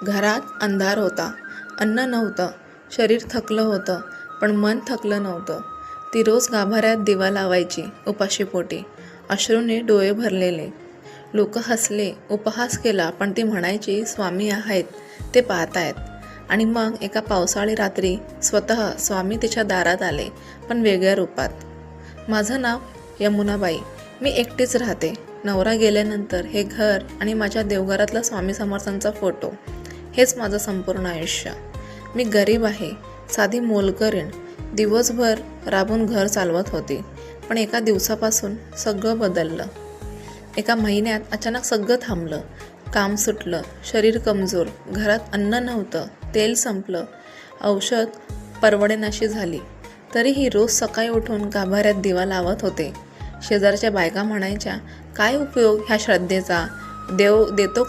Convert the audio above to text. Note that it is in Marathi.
घरात अंधार होता, अन्न नव्हतं, शरीर थकलं होतं, पण मन थकलं नव्हतं. ती रोज गाभाऱ्यात दिवा लावायची, उपाशीपोटी, अश्रूने डोळे भरलेले. लोक हसले, उपहास केला, पण ती म्हणायची, स्वामी आहेत, ते पाहतायत. आणि मग एका पावसाळी रात्री स्वतः स्वामी तिच्या दारात आले, पण वेगळ्या रूपात. माझं नाव यमुनाबाई. मी एकटीच राहते. नवरा गेल्यानंतर हे घर आणि माझ्या देवघरातला स्वामी समर्थांचा फोटो, हेच माझं संपूर्ण आयुष्य. मी गरीब आहे, साधी मोलकरीण. दिवसभर राबून घर चालवत होती. पण एका दिवसापासून सगळं बदललं. एका महिन्यात अचानक सगळं थांबलं. काम सुटलं, शरीर कमजोर, घरात अन्न नव्हतं, तेल संपलं, औषध परवडेनाशी झाली. तरीही रोज सकाळी उठून गाभाऱ्यात दिवा लावत होते. शेजारच्या बायका म्हणायच्या, काय उपयोग ह्या श्रद्धेचा, देव देतो का